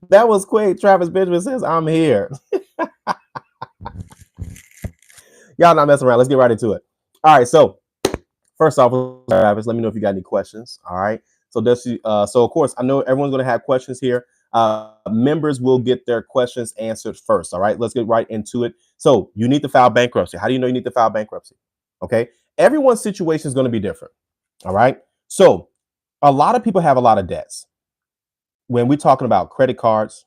That was quick. Travis Benjamin says, I'm here. Y'all not messing around. Let's get right into it. All right. So first off, Travis, let me know if you got any questions. All right. So of course, I know everyone's going to have questions here. Members will get their questions answered first. All right. Let's get right into it. So you need to file bankruptcy. How do you know you need to file bankruptcy? Okay. Everyone's situation is going to be different. All right. So a lot of people have a lot of debts. When we're talking about credit cards,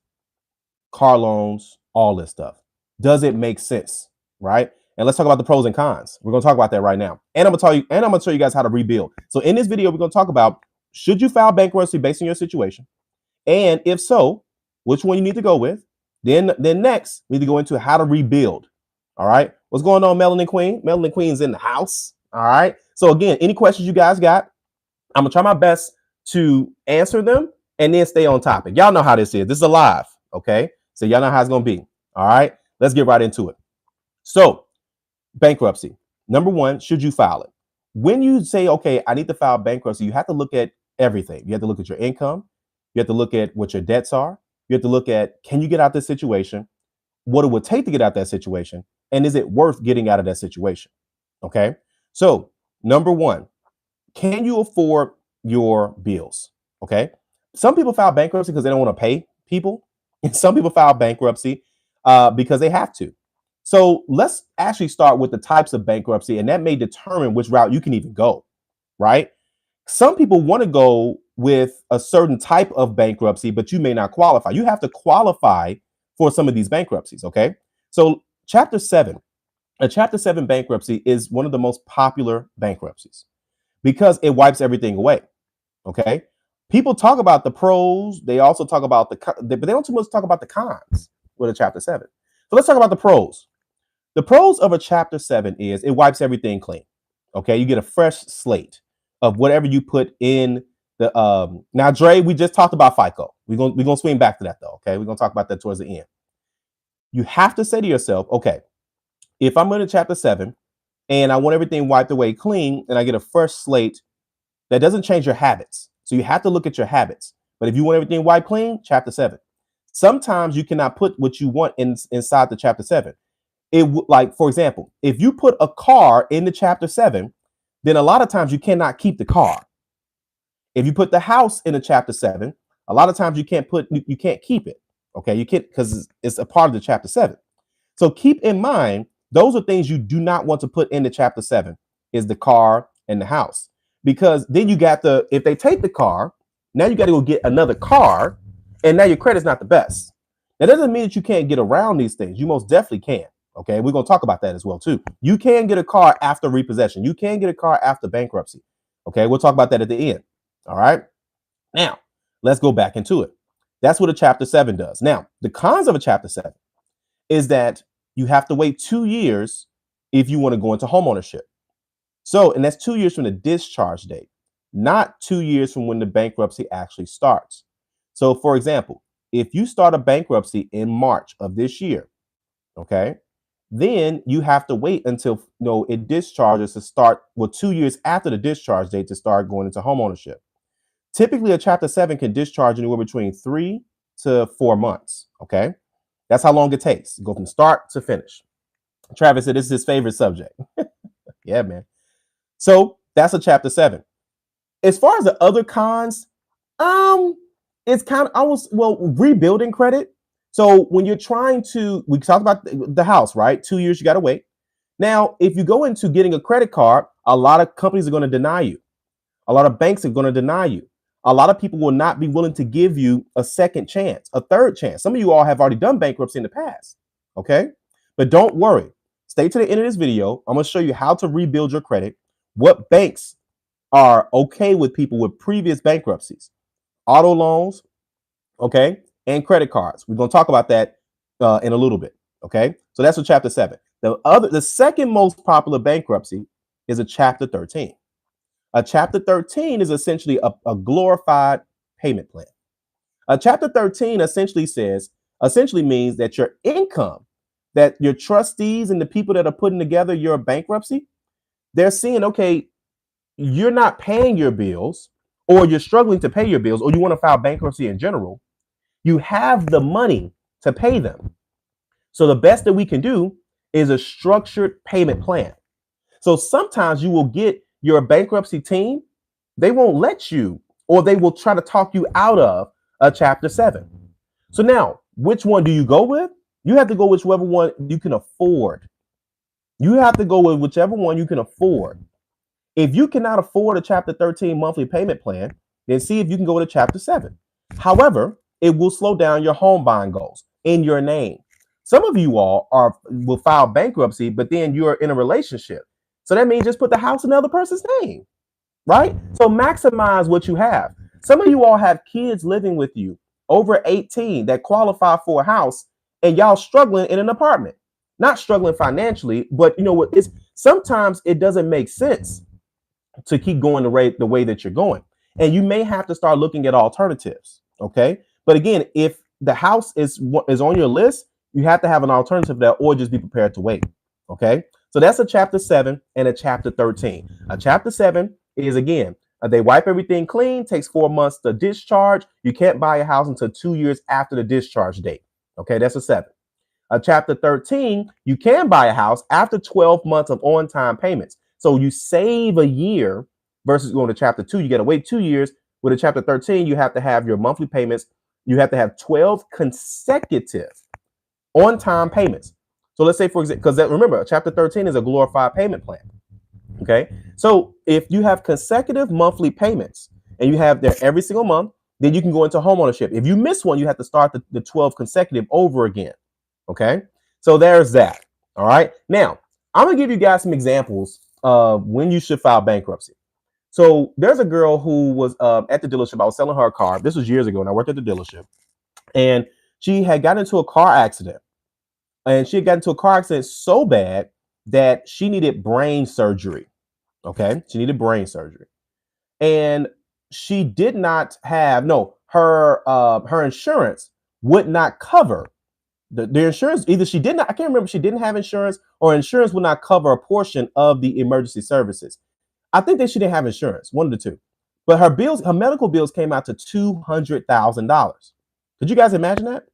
car loans, all this stuff, does it make sense? Right. And let's talk about the pros and cons. We're going to talk about that right now. And I'm going to show you guys how to rebuild. So in this video, we're going to talk about, should you file bankruptcy based on your situation? And if so, which one you need to go with? Then next, we need to go into how to rebuild. All right. What's going on, Melanin Queen? Melanin Queen's in the house. All right. So again, any questions you guys got, I'm gonna try my best to answer them and then stay on topic. Y'all know how this is. This is a live. Okay. So y'all know how it's gonna be. All right. Let's get right into it. So bankruptcy. Number one, should you file it? When you say, okay, I need to file bankruptcy, you have to look at everything. You have to look at your income. You have to look at what your debts are. You have to look at, can you get out this situation? What it would take to get out that situation? And is it worth getting out of that situation? Okay. So number one, can you afford your bills? Okay. Some people file bankruptcy because they don't want to pay people. And some people file bankruptcy because they have to. So let's actually start with the types of bankruptcy, and that may determine which route you can even go, right? Some people want to go with a certain type of bankruptcy, but you may not qualify. You have to qualify for some of these bankruptcies, okay? So Chapter 7, a Chapter 7 bankruptcy is one of the most popular bankruptcies because it wipes everything away, okay? People talk about the pros. They also talk about but they don't too much talk about the cons with a Chapter 7. So let's talk about the pros. The pros of a Chapter 7 is it wipes everything clean. Okay, you get a fresh slate of whatever you put in the now, Dre, we just talked about FICO. We're gonna swing back to that though. Okay, we're gonna talk about that towards the end. You have to say to yourself, okay, if I'm in a Chapter 7 and I want everything wiped away clean and I get a fresh slate, that doesn't change your habits. So you have to look at your habits. But if you want everything wiped clean, Chapter 7. Sometimes you cannot put what you want inside the Chapter 7. Like, for example, if you put a car in the Chapter 7, then a lot of times you cannot keep the car. If you put the house in a Chapter 7, a lot of times you can't keep it. Okay, you can't, because it's a part of the Chapter 7. So keep in mind, those are things you do not want to put in the Chapter 7, is the car and the house. Because then you got if they take the car, now you got to go get another car, and now your credit's not the best. That doesn't mean that you can't get around these things. You most definitely can. Okay, we're going to talk about that as well too. You can get a car after repossession. You can get a car after bankruptcy. Okay, we'll talk about that at the end. All right. Now, let's go back into it. That's what a Chapter 7 does. Now, the cons of a Chapter 7 is that you have to wait 2 years if you want to go into homeownership. So, and that's 2 years from the discharge date, not 2 years from when the bankruptcy actually starts. So, for example, if you start a bankruptcy in March of this year, okay, then you have to wait until it discharges to start, 2 years after the discharge date to start going into homeownership. Typically, a Chapter 7 can discharge anywhere between 3 to 4 months. Okay, that's how long it takes to go from start to finish. Travis said this is his favorite subject. Yeah, man. So that's a Chapter 7. As far as the other cons, it's kind of almost, rebuilding credit. So when you're trying to, we talked about the house, right? 2 years, you got to wait. Now, if you go into getting a credit card, a lot of companies are going to deny you. A lot of banks are going to deny you. A lot of people will not be willing to give you a second chance, a third chance. Some of you all have already done bankruptcy in the past. Okay. But don't worry. Stay to the end of this video. I'm going to show you how to rebuild your credit, what banks are okay with people with previous bankruptcies, auto loans, okay, and credit cards. We're going to talk about that in a little bit. Okay. So that's a Chapter 7. The second most popular bankruptcy is a Chapter 13. A Chapter 13 is essentially a glorified payment plan. A Chapter 13 essentially means that your income, that your trustees and the people that are putting together your bankruptcy, they're seeing, okay, you're not paying your bills, or you're struggling to pay your bills, or you want to file bankruptcy in general. you have the money to pay them. So the best that we can do is a structured payment plan. So sometimes you will get your bankruptcy team, they won't let you, or they will try to talk you out of a chapter 7. So now, which one do you go with? You have to go with whichever one you can afford. You have to go with whichever one you can afford. If you cannot afford a chapter 13 monthly payment plan, then see if you can go to chapter 7. However, it will slow down your home buying goals in your name. Some of you all will file bankruptcy, but then you're in a relationship. So that means just put the house in the other person's name, right? So maximize what you have. Some of you all have kids living with you over 18 that qualify for a house, and y'all struggling in an apartment. Not struggling financially, but you know what? It's sometimes it doesn't make sense to keep going the way that you're going. And you may have to start looking at alternatives. Okay. But again, if the house is on your list, you have to have an alternative there or just be prepared to wait. Okay. So that's a chapter 7 and a chapter 13. A chapter 7 is again, they wipe everything clean, takes 4 months to discharge. You can't buy a house until 2 years after the discharge date. Okay. That's a 7. A chapter 13, you can buy a house after 12 months of on-time payments. So you save a year versus going to chapter 2. You got to wait 2 years. With a chapter 13, you have to have your monthly payments. You have to have 12 consecutive on-time payments. So let's say, for example, because remember, chapter 13 is a glorified payment plan. Okay. So if you have consecutive monthly payments and you have there every single month, then you can go into homeownership. If you miss one, you have to start the 12 consecutive over again. Okay. So there's that. All right. Now, I'm going to give you guys some examples of when you should file bankruptcy. So there's a girl who was at the dealership. I was selling her a car. This was years ago, and I worked at the dealership. And she had gotten into a car accident. And she had gotten into a car accident so bad that she needed brain surgery. Okay. She needed brain surgery. And she did not have, her insurance would not cover the insurance. Either she did not, I can't remember, she didn't have insurance or insurance would not cover a portion of the emergency services. I think that she didn't have insurance, one of the two. But her medical bills came out to $200,000. Could you guys imagine that?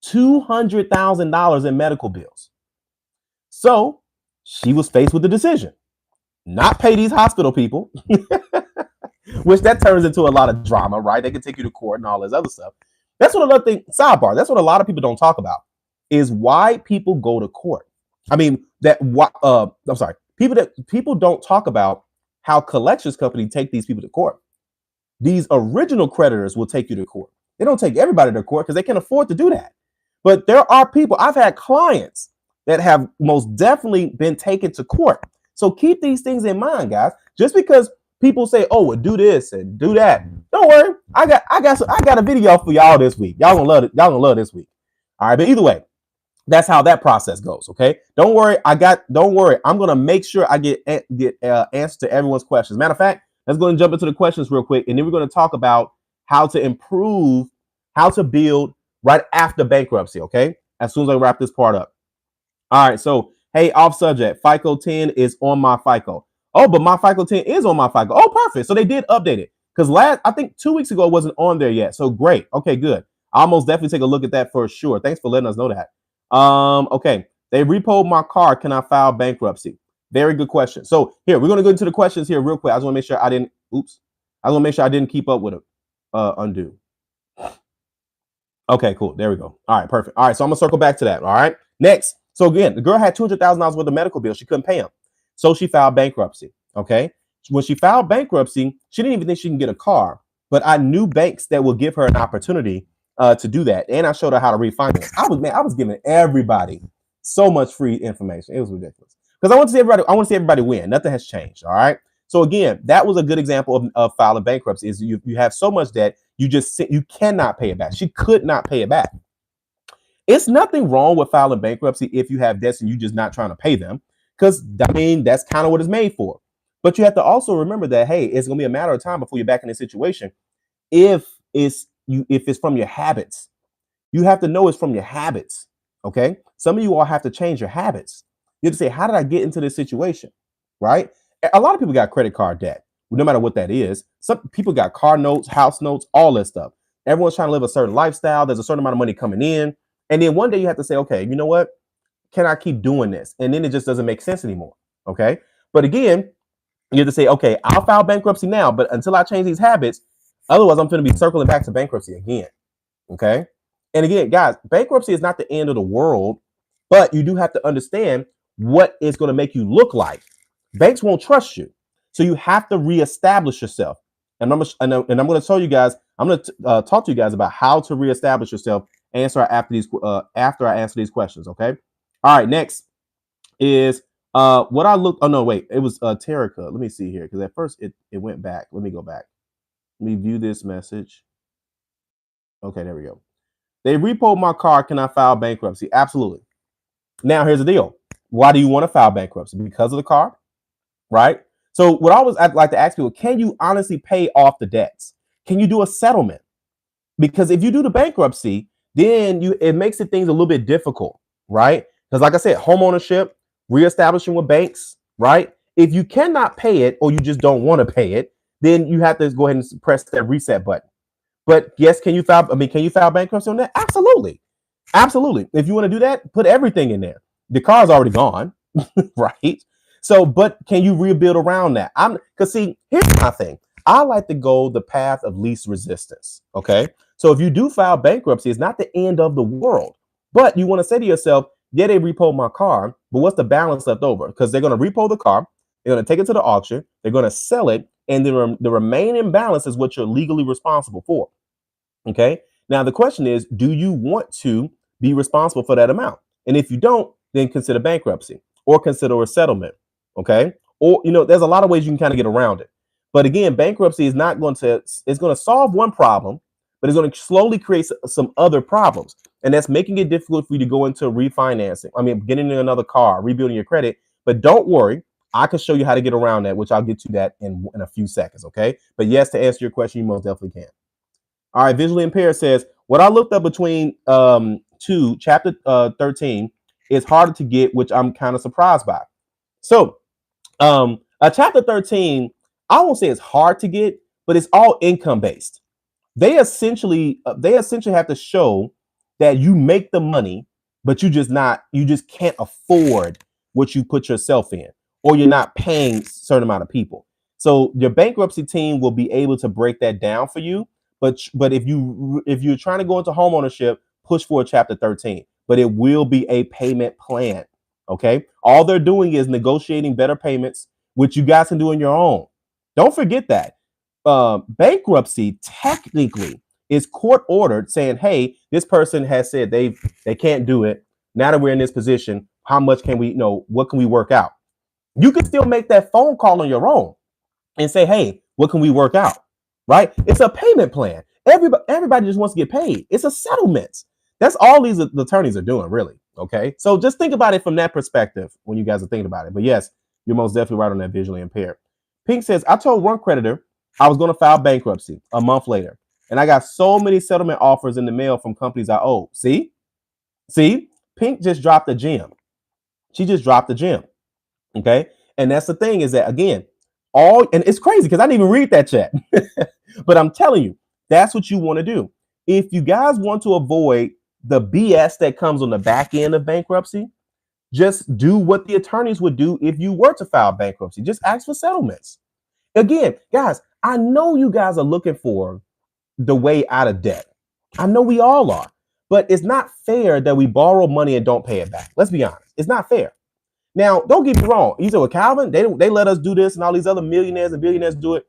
$200,000 in medical bills. So she was faced with the decision, not pay these hospital people, which that turns into a lot of drama, right? They can take you to court and all this other stuff. That's what another thing, sidebar, that's what a lot of people don't talk about is why people go to court. I mean, I'm sorry, people don't talk about how collections company take these people to court. These original creditors will take you to court. They don't take everybody to court because they can't afford to do that. But there are people, I've had clients that have most definitely been taken to court. So keep these things in mind, guys. Just because people say, "Oh, well, do this and do that," don't worry. I got a video for y'all this week. Y'all gonna love it. Y'all gonna love this week. All right, but either way, that's how that process goes. Okay, don't worry. Don't worry. I'm gonna make sure I get answers to everyone's questions. Matter of fact, let's go and jump into the questions real quick, and then we're gonna talk about how to improve, how to build right after bankruptcy. Okay, as soon as I wrap this part up. All right, so hey, off subject. FICO 10 is on my FICO. Oh, but my FICO 10 is on my FICO. Oh, perfect. So they did update it because I think 2 weeks ago it wasn't on there yet. So great. Okay, good. I'll most definitely take a look at that for sure. Thanks for letting us know that. Okay. They repoed my car. Can I file bankruptcy? Very good question. So here, we're going to go into the questions here real quick. I just want to make sure I didn't keep up with it. Undo. Okay, cool. There we go. All right, perfect. All right, so I'm gonna circle back to that. All right. Next. So again, the girl had $200,000 worth of medical bills. She couldn't pay them. So she filed bankruptcy. Okay. When she filed bankruptcy, she didn't even think she can get a car. But I knew banks that would give her an opportunity to do that. And I showed her how to refinance. I was giving everybody so much free information. It was ridiculous. Because I want to see everybody win. Nothing has changed. All right. So again, that was a good example of filing bankruptcy. Is you have so much debt, you cannot pay it back. She could not pay it back. It's nothing wrong with filing bankruptcy if you have debts and you're just not trying to pay them, because I mean that's kind of what it's made for. But you have to also remember that hey, it's gonna be a matter of time before you're back in this situation. If it's from your habits, you have to know it's from your habits. Okay, some of you all have to change your habits. You have to say, how did I get into this situation? Right? A lot of people got credit card debt, no matter what that is. Some people got car notes, house notes, all that stuff. Everyone's trying to live a certain lifestyle. There's a certain amount of money coming in. And then one day you have to say, okay, you know what? Can I keep doing this? And then it just doesn't make sense anymore. Okay. But again, you have to say, okay, I'll file bankruptcy now, but until I change these habits, otherwise I'm going to be circling back to bankruptcy again. Okay. And again, guys, bankruptcy is not the end of the world, but you do have to understand what it's going to make you look like. Banks won't trust you. So you have to reestablish yourself. And I'm going to tell you guys, I'm going to talk to you guys about how to reestablish yourself after I answer these questions. Okay. All right. Next is what I looked. Oh, no, wait. It was Terica. Let me see here. Because at first it went back. Let me go back. Let me view this message. Okay, there we go. They repoed my car. Can I file bankruptcy? Absolutely. Now, here's the deal. Why do you want to file bankruptcy? Because of the car, right? So what I'd like to ask people, can you honestly pay off the debts? Can you do a settlement? Because if you do the bankruptcy, then it makes things a little bit difficult, right? Because like I said, homeownership, reestablishing with banks, right? If you cannot pay it or you just don't want to pay it, then you have to go ahead and press that reset button. But yes, can you file bankruptcy on that? Absolutely. Absolutely. If you want to do that, put everything in there. The car's already gone, right? So, but can you rebuild around that? Because see, here's my thing. I like to go the path of least resistance. Okay. So if you do file bankruptcy, it's not the end of the world. But you want to say to yourself, yeah, they repoed my car, but what's the balance left over? Because they're going to repo the car, they're going to take it to the auction, they're going to sell it, and the remaining balance is what you're legally responsible for. Okay. Now the question is, do you want to be responsible for that amount? And if you don't, then consider bankruptcy or consider a settlement. Okay. Or, there's a lot of ways you can kind of get around it. But again, bankruptcy is not going to, it's going to solve one problem, but it's going to slowly create some other problems. And that's making it difficult for you to go into refinancing. I mean, getting another car, rebuilding your credit. But don't worry, I can show you how to get around that, which I'll get to that in a few seconds. Okay. But yes, to answer your question, you most definitely can. All right, visually impaired says, what I looked up between chapter 13 is harder to get, which I'm kind of surprised by. So chapter 13, I won't say it's hard to get, but it's all income based. They essentially have to show that you make the money, but you just can't afford what you put yourself in, or you're not paying a certain amount of people. So your bankruptcy team will be able to break that down for you. But if you're trying to go into homeownership, push for a chapter 13. But it will be a payment plan. Okay. All they're doing is negotiating better payments, which you guys can do on your own. Don't forget that. Bankruptcy technically is court ordered, saying, hey, this person has said they can't do it. Now that we're in this position, how much can we, what can we work out? You can still make that phone call on your own and say, hey, what can we work out? Right? It's a payment plan. Everybody just wants to get paid. It's a settlement. That's all these attorneys are doing, really. Okay. So just think about it from that perspective when you guys are thinking about it. But yes, you're most definitely right on that visually impaired. Pink says, I told one creditor I was going to file bankruptcy a month later, and I got so many settlement offers in the mail from companies I owe. See, Pink just dropped a gem. She just dropped a gem. Okay. And that's the thing, is that, again, and it's crazy because I didn't even read that chat. But I'm telling you, that's what you want to do. If you guys want to avoid the BS that comes on the back end of bankruptcy, just do what the attorneys would do if you were to file bankruptcy. Just ask for settlements. Again, guys, I know you guys are looking for the way out of debt. I know we all are. But it's not fair that we borrow money and don't pay it back. Let's be honest. It's not fair. Now, don't get me wrong. You said, well, Calvin, they let us do this, and all these other millionaires and billionaires do it.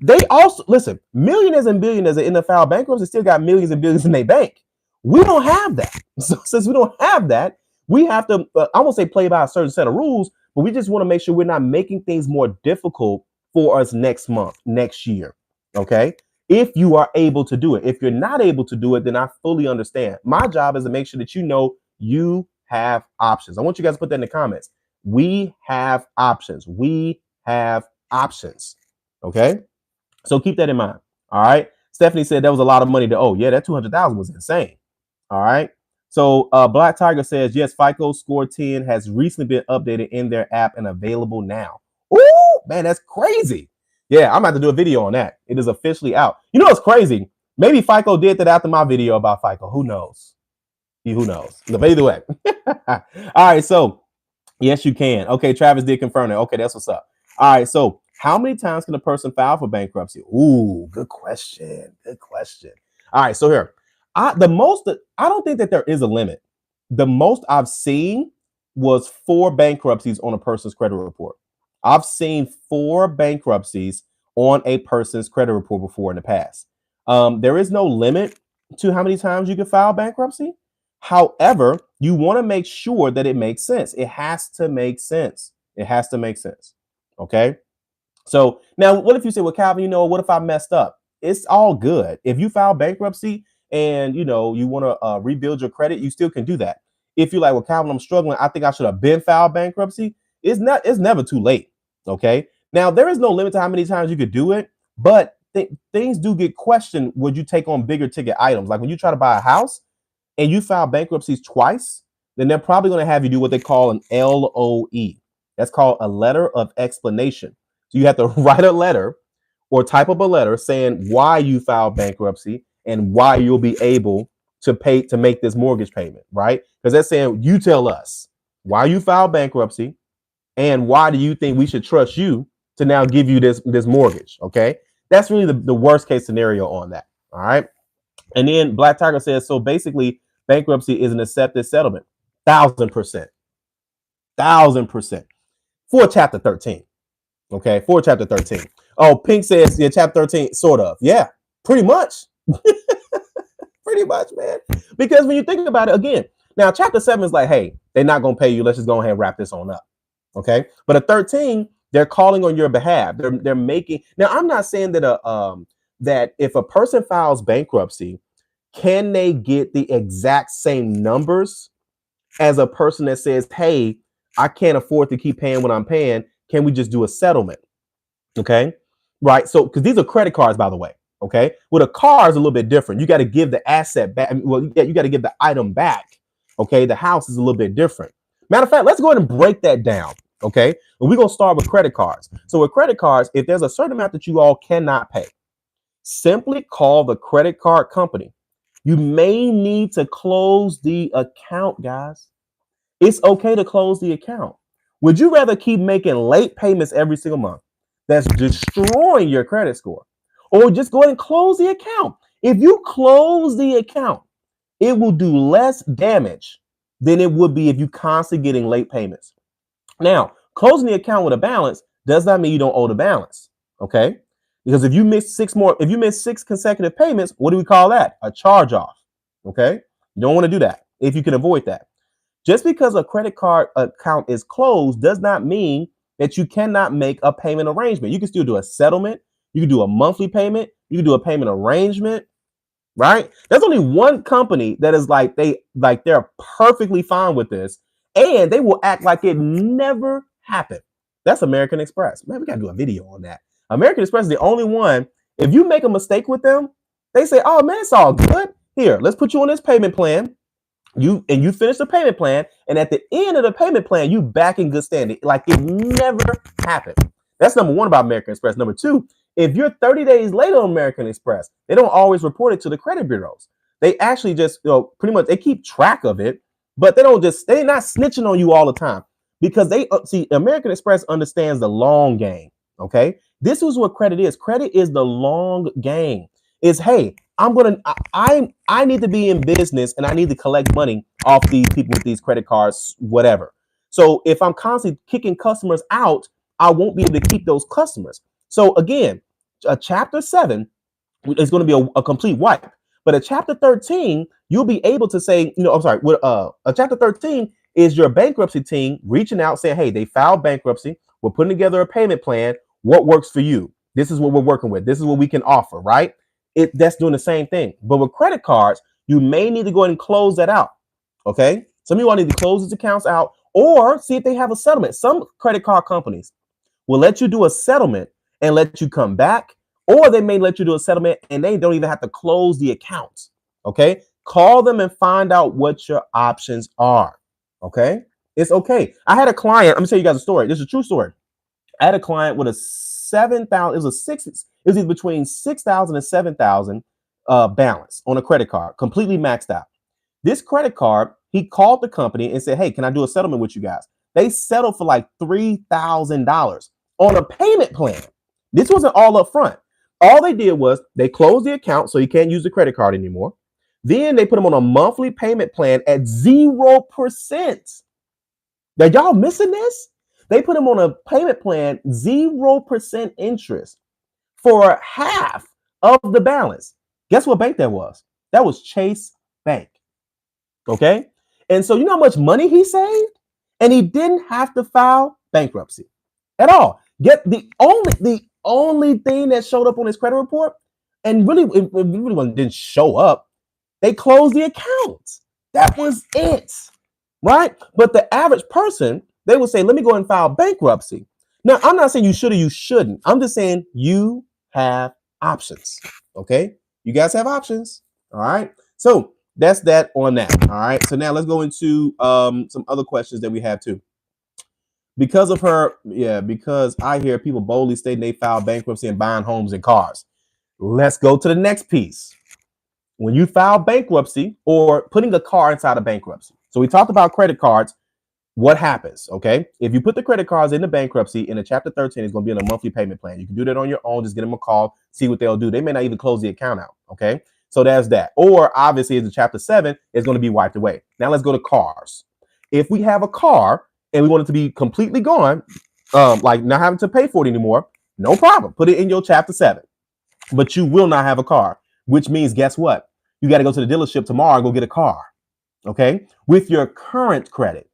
They also, listen, millionaires and billionaires are in the file bankruptcy, still got millions and billions in their bank. We don't have that. So since we don't have that, we have to, I won't say play by a certain set of rules, but we just want to make sure we're not making things more difficult for us next month, next year. Okay. If you are able to do it. If you're not able to do it, then I fully understand. My job is to make sure that you have options. I want you guys to put that in the comments. We have options. We have options. Okay. So keep that in mind. All right. Stephanie said that was a lot of money to owe. Yeah, that 200,000 was insane. All right. So Black Tiger says, yes, FICO score 10 has recently been updated in their app and available now. Ooh, man, that's crazy. Yeah, I'm about to do a video on that. It is officially out. You know what's crazy? Maybe FICO did that after my video about FICO. Who knows? Who knows? But either way. All right. So yes, you can. Okay, Travis did confirm that. Okay, that's what's up. All right. So how many times can a person file for bankruptcy? Ooh, good question. Good question. All right. So here, I don't think that there is a limit. The most I've seen was 4 bankruptcies on a person's credit report. I've seen 4 bankruptcies on a person's credit report before in the past. There is no limit to how many times you can file bankruptcy. However, you want to make sure that it makes sense. It has to make sense. It has to make sense. Okay. So now, what if you say, well, Calvin, what if I messed up? It's all good. If you file bankruptcy and you want to rebuild your credit, you still can do that. If you're like, well, Calvin, I'm struggling, I think I should have been filed bankruptcy. It's never too late. Okay. Now, there is no limit to how many times you could do it, but things do get questioned when you take on bigger ticket items. Like when you try to buy a house and you file bankruptcies twice, then they're probably going to have you do what they call an LOE. That's called a letter of explanation. So you have to write a letter or type up a letter saying why you filed bankruptcy and why you'll be able to make this mortgage payment, right? Because they're saying you tell us why you filed bankruptcy and why do you think we should trust you to now give you this mortgage, okay? That's really the worst case scenario on that, all right? And then Black Tiger says, so basically bankruptcy is an accepted settlement. 1,000%. 1,000%. For chapter 13. Okay, for chapter 13. Oh, Pink says, yeah, chapter 13, sort of. Yeah, pretty much. Pretty much, man. Because when you think about it, again, now chapter 7 is like, hey, they're not going to pay you. Let's just go ahead and wrap this on up. Okay, but at 13, they're calling on your behalf. They're making. Now, I'm not saying that that if a person files bankruptcy, can they get the exact same numbers as a person that says, hey, I can't afford to keep paying what I'm paying. Can we just do a settlement? Okay. Right. So, because these are credit cards, by the way. Okay. With a car is a little bit different. You got to give the asset back. Well, you got to give the item back. Okay. The house is a little bit different. Matter of fact, let's go ahead and break that down. Okay. And we're going to start with credit cards. So, with credit cards, if there's a certain amount that you all cannot pay, simply call the credit card company. You may need to close the account, guys. It's okay to close the account. Would you rather keep making late payments every single month that's destroying your credit score, or just go ahead and close the account? If you close the account, it will do less damage than it would be if you constantly getting late payments. Now, closing the account with a balance does not mean you don't owe the balance. Okay. Because if you miss 6 consecutive payments, what do we call that? A charge off. Okay. You don't want to do that if you can avoid that. Just because a credit card account is closed does not mean that you cannot make a payment arrangement. You can still do a settlement. You can do a monthly payment. You can do a payment arrangement, right? There's only one company that is they're perfectly fine with this, and they will act like it never happened. That's American Express. Man, we got to do a video on that. American Express is the only one. If you make a mistake with them, they say, oh man, it's all good. Here, let's put you on this payment plan. You finish the payment plan, and at the end of the payment plan, you back in good standing, like it never happened. That's number one about American Express. Number two, if you're 30 days late on American Express, they don't always report it to the credit bureaus. They actually just, pretty much they keep track of it, but they're not snitching on you all the time, because they see American Express understands the long game. Okay, this is what credit is. Credit is the long game. Is, hey, I need to be in business and I need to collect money off these people with these credit cards, whatever. So if I'm constantly kicking customers out, I won't be able to keep those customers. So again, chapter 7 is going to be a complete wipe. But at chapter 13, you'll be able to say, chapter 13 is your bankruptcy team reaching out saying, hey, they filed bankruptcy. We're putting together a payment plan. What works for you? This is what we're working with. This is what we can offer, right? That's doing the same thing. But with credit cards, you may need to go ahead and close that out. Okay. Some of you all need to close these accounts out or see if they have a settlement. Some credit card companies will let you do a settlement and let you come back, or they may let you do a settlement and they don't even have to close the accounts. Okay. Call them and find out what your options are. Okay. It's okay. I had a client. I'm gonna tell you guys a story. This is a true story. I had a client with a 7,000. It was either between 6,000 and 7,000 balance on a credit card, completely maxed out. This credit card, he called the company and said, hey, can I do a settlement with you guys? They settled for like $3,000 on a payment plan. This wasn't all up front. All they did was they closed the account so you can't use the credit card anymore. Then they put him on a monthly payment plan at 0%. Now, y'all missing this? They put him on a payment plan, 0% interest for half of the balance. Guess what bank that was? That was Chase Bank. Okay. And so you know how much money he saved? And he didn't have to file bankruptcy at all. Get the only thing that showed up on his credit report, and really, it really didn't show up. They closed the account. That was it. Right? But the average person, they would say, let me go and file bankruptcy. Now, I'm not saying you should or you shouldn't. I'm just saying you have options. Okay? You guys have options. All right. So that's that on that. All right. So now let's go into some other questions that we have too. Because of her, because I hear people boldly stating they filed bankruptcy and buying homes and cars. Let's go to the next piece. When you file bankruptcy or putting a car inside of bankruptcy. So we talked about credit cards. What happens? Okay. If you put the credit cards in the bankruptcy in a chapter 13, it's going to be on a monthly payment plan. You can do that on your own. Just get them a call, see what they'll do. They may not even close the account out. Okay. So there's that. Or obviously, in chapter 7, it's going to be wiped away. Now let's go to cars. If we have a car and we want it to be completely gone, like not having to pay for it anymore, no problem. Put it in your chapter 7. But you will not have a car, which means guess what? You got to go to the dealership tomorrow and go get a car. Okay. With your current credit.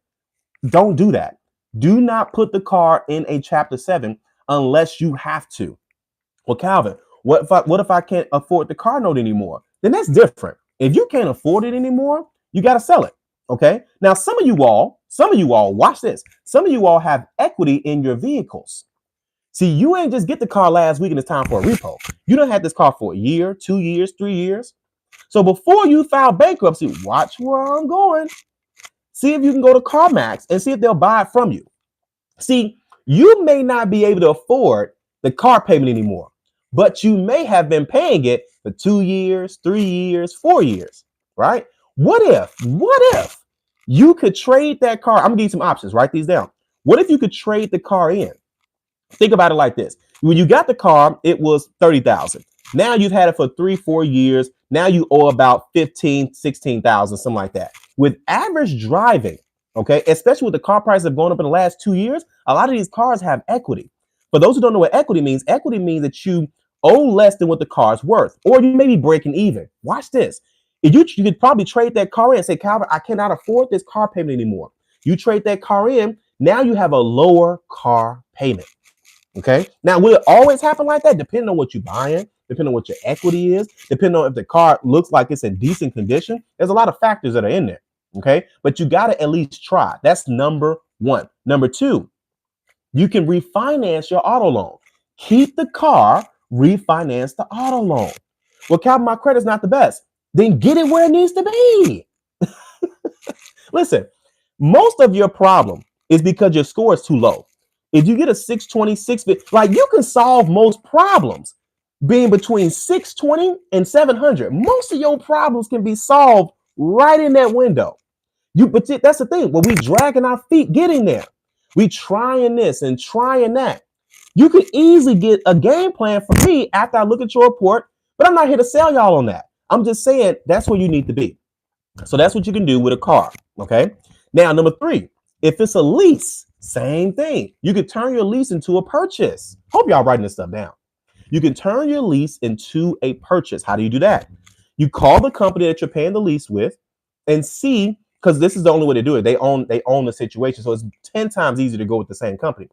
Don't do that. Do not put the car in a chapter 7 unless you have to. Well, Calvin, what if I can't afford the car note anymore? Then that's different. If you can't afford it anymore, you got to sell it. Okay. Now, some of you all, watch this. Some of you all have equity in your vehicles. See, you ain't just get the car last week and it's time for a repo. You done had this car for a year, 2 years, 3 years. So before you file bankruptcy, watch where I'm going. See if you can go to CarMax and see if they'll buy it from you. See, you may not be able to afford the car payment anymore, but you may have been paying it for 2 years, 3 years, 4 years, right? What if you could trade that car? I'm gonna give you some options. Write these down. What if you could trade the car in? Think about it like this. When you got the car, it was $30,000. Now you've had it for 3-4 years. Now you owe about 15, 16,000, something like that. With average driving, okay, especially with the car prices have gone up in the last 2 years, a lot of these cars have equity. For those who don't know what equity means that you owe less than what the car's worth, or you may be breaking even. Watch this. If you could probably trade that car in and say, Calvin, I cannot afford this car payment anymore. You trade that car in, now you have a lower car payment. Okay. Now, will it always happen like that? Depending on what you're buying, depending on what your equity is, depending on if the car looks like it's in decent condition. There's a lot of factors that are in there. Okay. But you got to at least try. That's number one. Number two, you can refinance your auto loan. Keep the car, refinance the auto loan. Well, Calvin, my credit's not the best. Then get it where it needs to be. Listen, most of your problem is because your score is too low. If you get a 620, 650, like you can solve most problems being between 620 and 700. Most of your problems can be solved right in that window. But that's the thing. When we dragging our feet getting there, we trying this and trying that. You could easily get a game plan for me after I look at your report, but I'm not here to sell y'all on that. I'm just saying that's where you need to be. So that's what you can do with a car. Okay. Now, number three, if it's a lease, same thing. You could turn your lease into a purchase. Hope y'all writing this stuff down. You can turn your lease into a purchase. How do you do that? You call the company that you're paying the lease with and see, because this is the only way to do it. They own the situation. So it's 10 times easier to go with the same company.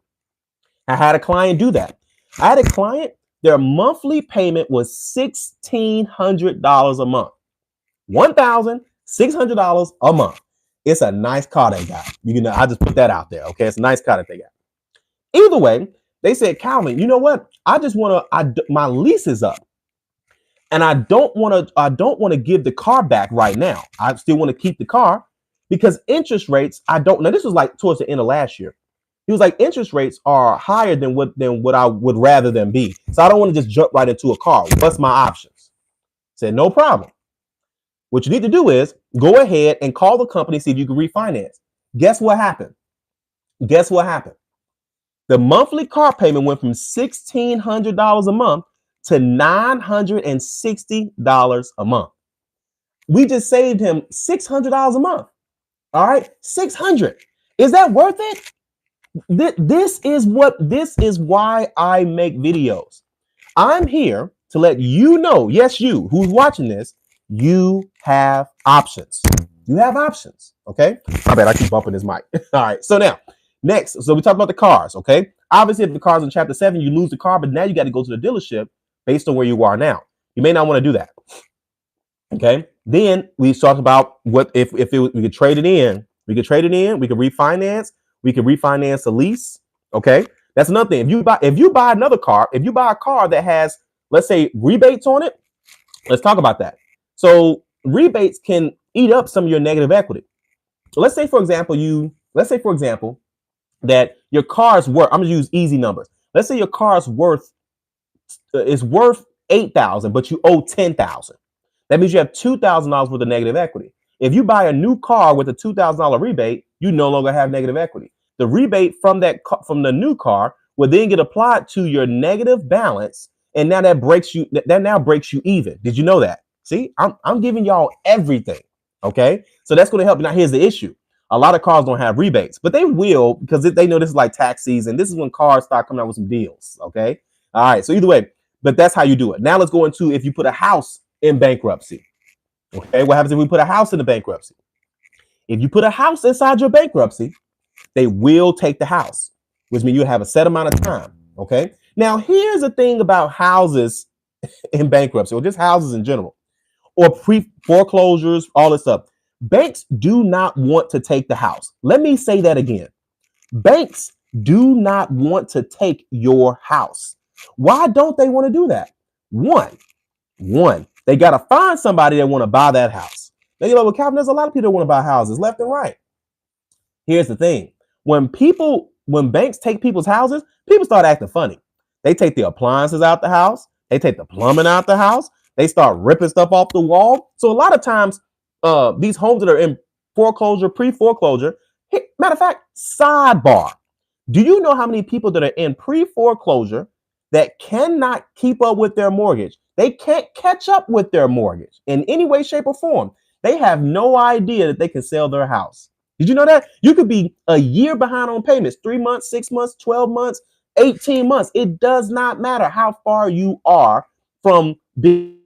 I had a client do that. I had a client, their monthly payment was $1,600 a month. $1,600 a month. It's a nice car they got. I just put that out there. Okay. It's a nice car that they got. Either way, they said, Calvin, you know what? I just want to, my lease is up. And I don't want to give the car back right now. I still want to keep the car because interest rates, now this was like towards the end of last year. He was like, interest rates are higher than what I would rather them be. So I don't want to just jump right into a car. What's my options? Said, no problem. What you need to do is go ahead and call the company, see if you can refinance. Guess what happened? Guess what happened? The monthly car payment went from $1,600 a month to $960 a month. We just saved him $600 a month. All right, 600. Is that worth it? This is why I make videos. I'm here to let you know, yes, you who's watching this, you have options. You have options. Okay. I bet I keep bumping this mic. All right. So now, next, so we talked about the cars. Okay. Obviously, if the car's in chapter 7, you lose the car, but now you got to go to the dealership based on where you are now. You may not want to do that. Okay. Then we talked about what if we could trade it in. We could trade it in. We could refinance. We could refinance a lease. Okay. That's another thing. If you buy another car, if you buy a car that has, let's say, rebates on it, let's talk about that. So rebates can eat up some of your negative equity. So let's say, for example, that your car's worth. I'm gonna use easy numbers. Let's say your car's worth is worth $8,000, but you owe $10,000. That means you have $2,000 worth of negative equity. If you buy a new car with a $2,000 rebate, you no longer have negative equity. The rebate from the new car will then get applied to your negative balance, and now that breaks you even. Did you know that? See, I'm giving y'all everything. Okay, so that's going to help. Now here's the issue: a lot of cars don't have rebates, but they will, because they know this is like tax season. This is when cars start coming out with some deals. Okay, all right. So either way, but that's how you do it. Now let's go into if you put a house in bankruptcy. Okay, what happens if we put a house in the bankruptcy? If you put a house inside your bankruptcy, they will take the house, which means you have a set amount of time. Okay. Now, here's the thing about houses in bankruptcy, or just houses in general, or foreclosures, all this stuff. Banks do not want to take the house. Let me say that again. Banks do not want to take your house. Why don't they want to do that? One, they got to find somebody that want to buy that house. Now, you're like, well, Calvin, there's a lot of people that want to buy houses left and right. Here's the thing. When banks take people's houses, people start acting funny. They take the appliances out the house. They take the plumbing out the house. They start ripping stuff off the wall. So a lot of times, these homes that are in foreclosure, pre-foreclosure, matter of fact, sidebar. Do you know how many people that are in pre-foreclosure that cannot keep up with their mortgage? They can't catch up with their mortgage in any way, shape, or form. They have no idea that they can sell their house. Did you know that? You could be a year behind on payments, 3 months, 6 months, 12 months, 18 months. It does not matter how far you are from being.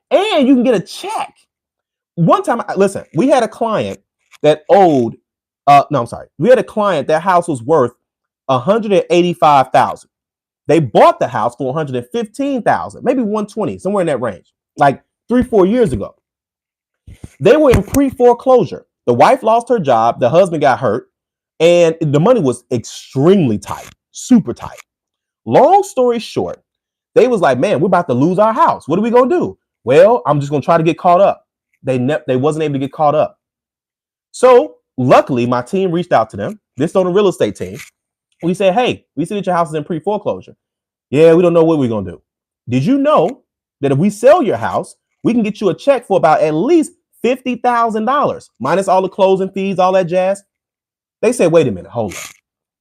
And you can get a check. One time, listen, we had a client that owed, we had a client, that house was worth $185,000. They bought the house for $115,000, maybe $120,000, somewhere in that range, like 3-4 years ago. They were in pre-foreclosure. The wife lost her job, the husband got hurt, and the money was extremely tight, super tight. Long story short, they was like, man, we're about to lose our house. What are we gonna do? Well, I'm just gonna try to get caught up. They wasn't able to get caught up. So luckily, my team reached out to them. This on the real estate team. We said, hey, we see that your house is in pre-foreclosure. Yeah, we don't know what we're gonna do. Did you know that if we sell your house, we can get you a check for about at least $50,000 minus all the closing fees, all that jazz? They said, wait a minute, hold on.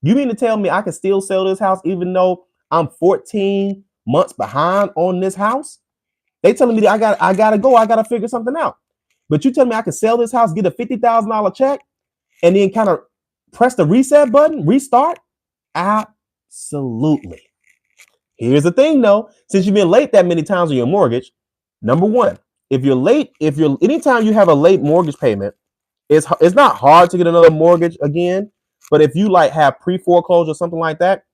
You mean to tell me I can still sell this house even though I'm 14 months behind on this house? They telling me that I gotta figure something out. But you tell me I can sell this house, get a $50,000 check, and then kind of press the reset button, restart? Absolutely. Here's the thing though, since you've been late that many times on your mortgage, number one, anytime you have a late mortgage payment, it's not hard to get another mortgage again. But if you like have pre-foreclosure or something like that,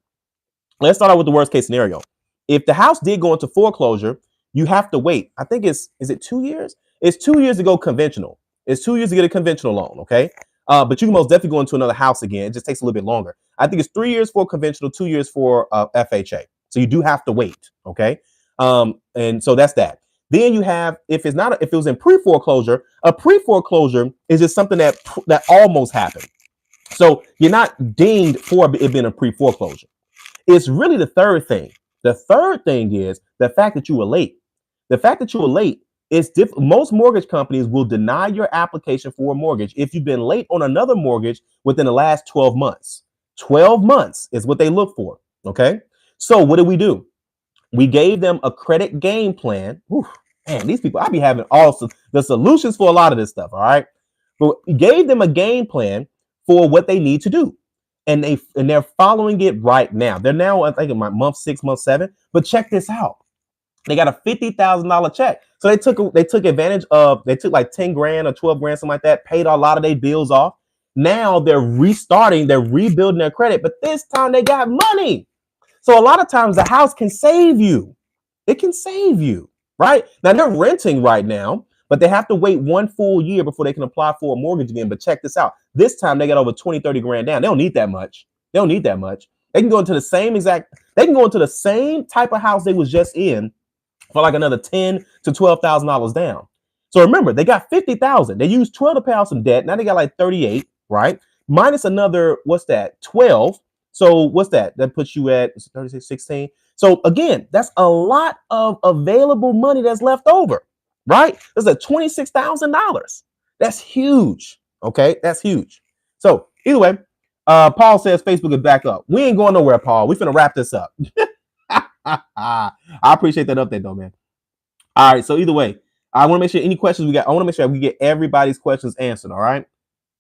let's start out with the worst case scenario. If the house did go into foreclosure, you have to wait. I think is it 2 years? It's 2 years to go conventional. It's 2 years to get a conventional loan. Okay. But you can most definitely go into another house again. It just takes a little bit longer. I think it's 3 years for conventional, 2 years for FHA. So you do have to wait. Okay. And so that's that. Then you have, if it was in pre-foreclosure, a pre-foreclosure is just something that almost happened. So you're not dinged for it being a pre-foreclosure. It's really the third thing. The third thing is the fact that you were late. The fact that you were late is most mortgage companies will deny your application for a mortgage if you've been late on another mortgage within the last 12 months. 12 months is what they look for. Okay. So what did we do? We gave them a credit game plan. Whew, man, these people, I be having all the solutions for a lot of this stuff. All right. But we gave them a game plan for what they need to do. And they're following it right now. They're now, I think, in my month 6, month 7. But check this out. They got a $50,000 check. So they took advantage of, they took like 10 grand or 12 grand, something like that, paid a lot of their bills off. Now they're restarting, they're rebuilding their credit, but this time they got money. So a lot of times the house can save you. It can save you, right? Now they're renting right now, but they have to wait 1 full year before they can apply for a mortgage again. But check this out. This time they got over 20, 30 grand down. They don't need that much. They don't need that much. They can go into the same type of house they was just in for like another $10,000 to $12,000 down. So remember, they got 50,000. They used 12 to pay off some debt. Now they got like 38, right? Minus another, what's that? 12. So what's that? That puts you at 36, 16. So again, that's a lot of available money that's left over, right? That's a $26,000. That's huge. Okay, that's huge. So either way, Paul says Facebook is back up. We ain't going nowhere, Paul. We finna wrap this up. I appreciate that update though, man. All right. So either way, I want to make sure any questions we got. I want to make sure we get everybody's questions answered. All right.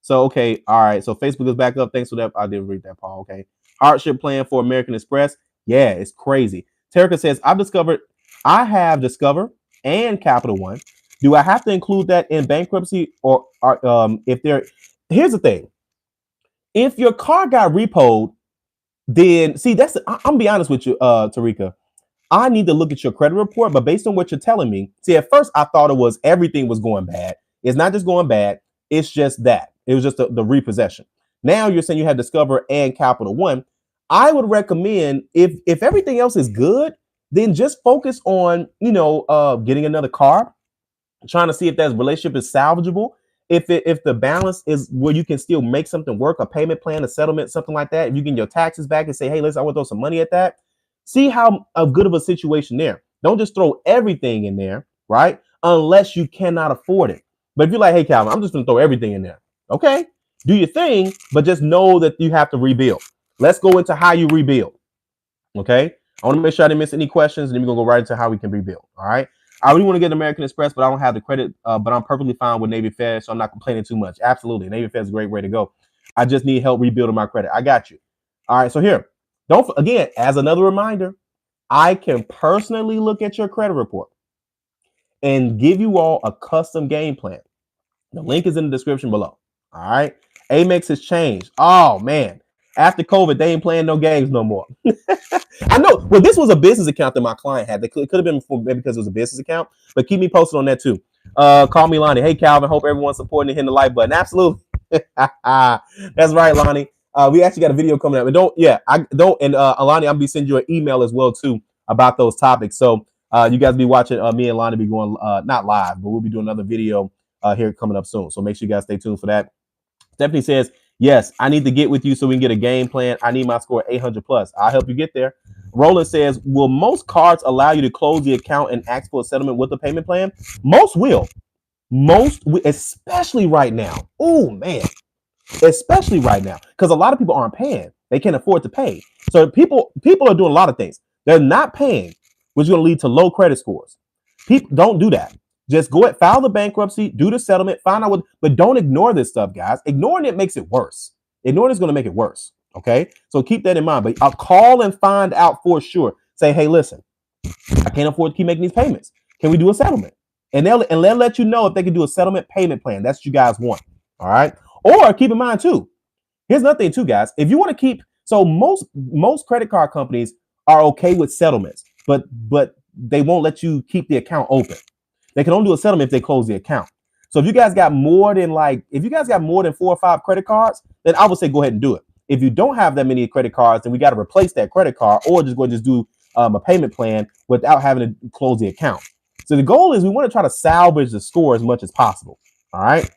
So okay. All right. So Facebook is back up. Thanks for that. I didn't read that, Paul. Okay. Hardship plan for American Express. Yeah, it's crazy. Terica says, I have Discover and Capital One. Do I have to include that in bankruptcy or if there? Here's the thing. If your car got repoed, then see I'm gonna be honest with you, Tarika. I need to look at your credit report, but based on what you're telling me, see, at first I thought it was everything was going bad. It's not just going bad. It's just that it was just the repossession. Now you're saying you have Discover and Capital One. I would recommend if everything else is good, then just focus on, getting another car, trying to see if that relationship is salvageable. If the balance is where you can still make something work, a payment plan, a settlement, something like that. If you get your taxes back and say, hey, listen, I want to throw some money at that. See how good of a situation there. Don't just throw everything in there, right? Unless you cannot afford it. But if you're like, hey, Calvin, I'm just going to throw everything in there. Okay, do your thing, but just know that you have to rebuild. Let's go into how you rebuild. Okay, I want to make sure I didn't miss any questions, and then we're going to go right into how we can rebuild. All right. I really want to get American Express, but I don't have the credit, but I'm perfectly fine with Navy Fed, so I'm not complaining too much. Absolutely. Navy Fed is a great way to go. I just need help rebuilding my credit. I got you. All right, so here. Again, as another reminder, I can personally look at your credit report and give you all a custom game plan. The link is in the description below. All right. Amex has changed. Oh, man. After COVID, they ain't playing no games no more. I know. Well, this was a business account that my client had. It could have been because it was a business account, but keep me posted on that too. Call me Lonnie. Hey, Calvin. Hope everyone's supporting and hitting the like button. Absolutely. That's right, Lonnie. We actually got a video coming up. And Alani, I'll be sending you an email as well too about those topics. So you guys be watching me and Lonnie be going not live, but we'll be doing another video here coming up soon. So make sure you guys stay tuned for that. Stephanie says, yes, I need to get with you so we can get a game plan. I need my score 800 plus. I'll help you get there. Roland says, will most cards allow you to close the account and ask for a settlement with a payment plan? Most will. Especially right now. Oh, man. Especially right now, because a lot of people aren't paying. They can't afford to pay. So people are doing a lot of things. They're not paying, which is going to lead to low credit scores. People don't do that. Just go ahead, file the bankruptcy, do the settlement, find out but don't ignore this stuff, guys. Ignoring it makes it worse. Ignoring it is going to make it worse. Okay. So keep that in mind. But I'll call and find out for sure. Say, hey, listen, I can't afford to keep making these payments. Can we do a settlement? And they'll let you know if they can do a settlement payment plan. That's what you guys want. All right. Or keep in mind too, here's another thing too, guys. If you want to keep, so most credit card companies are okay with settlements, but they won't let you keep the account open. They can only do a settlement if they close the account. So if you guys got more than 4 or 5 credit cards, then I would say go ahead and do it. If you don't have that many credit cards, then we got to replace that credit card or just go do a payment plan without having to close the account. So the goal is we want to try to salvage the score as much as possible. All right.